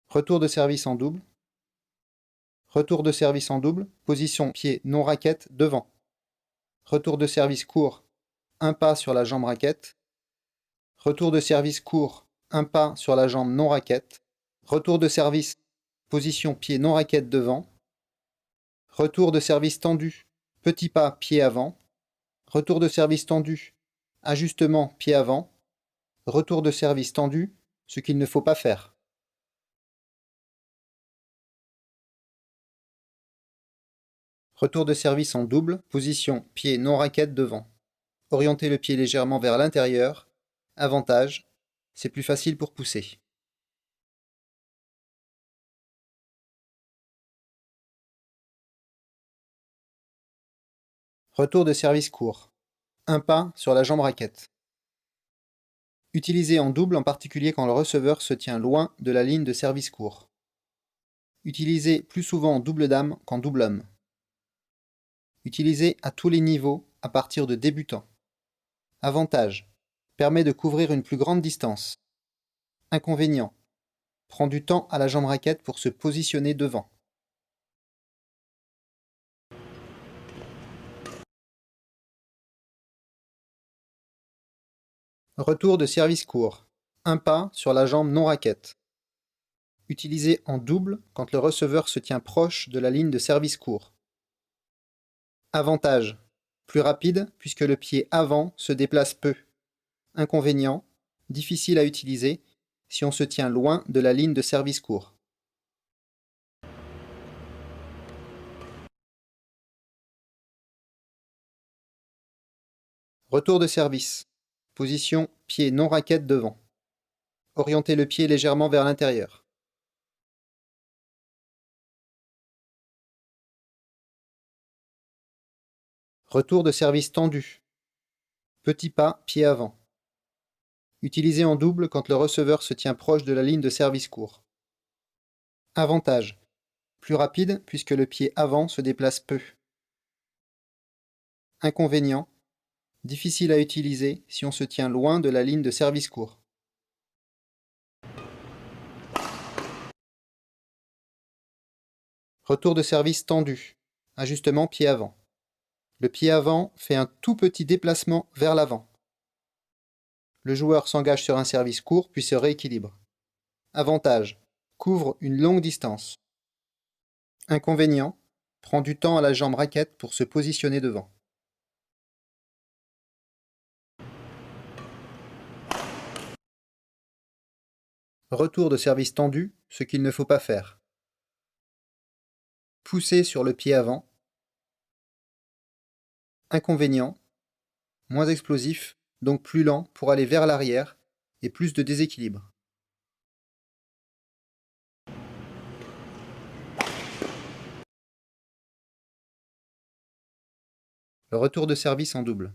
Retour de service en double. Retour de service en double, position pied non raquette devant. Retour de service court, un pas sur la jambe raquette. Retour de service court, un pas sur la jambe non raquette. Retour de service, position pied non raquette devant. Retour de service tendu, petit pas pied avant. Retour de service tendu, ajustement pied avant. Retour de service tendu, ce qu'il ne faut pas faire. Retour de service en double, position pied non raquette devant. Orientez le pied légèrement vers l'intérieur. Avantage, c'est plus facile pour pousser. Retour de service court. Un pas sur la jambe raquette. Utilisé en double en particulier quand le receveur se tient loin de la ligne de service court. Utilisé plus souvent en double dame qu'en double homme. Utilisé à tous les niveaux à partir de débutants. Avantage, permet de couvrir une plus grande distance. Inconvénient, prend du temps à la jambe raquette pour se positionner devant. Retour de service court. Un pas sur la jambe non raquette. Utilisé en double quand le receveur se tient proche de la ligne de service court. Avantage, plus rapide puisque le pied avant se déplace peu. Inconvénient, difficile à utiliser si on se tient loin de la ligne de service court. Retour de service. Position pied non raquette devant. Orientez le pied légèrement vers l'intérieur. Retour de service tendu. Petit pas, pied avant. Utilisé en double quand le receveur se tient proche de la ligne de service court. Avantage, plus rapide puisque le pied avant se déplace peu. Inconvénient, difficile à utiliser si on se tient loin de la ligne de service court. Retour de service tendu. Ajustement pied avant. Le pied avant fait un tout petit déplacement vers l'avant. Le joueur s'engage sur un service court puis se rééquilibre. Avantage, couvre une longue distance. Inconvénient, prend du temps à la jambe raquette pour se positionner devant. Retour de service tendu, ce qu'il ne faut pas faire. Pousser sur le pied avant. Inconvénient, moins explosif, donc plus lent pour aller vers l'arrière et plus de déséquilibre. Le retour de service en double.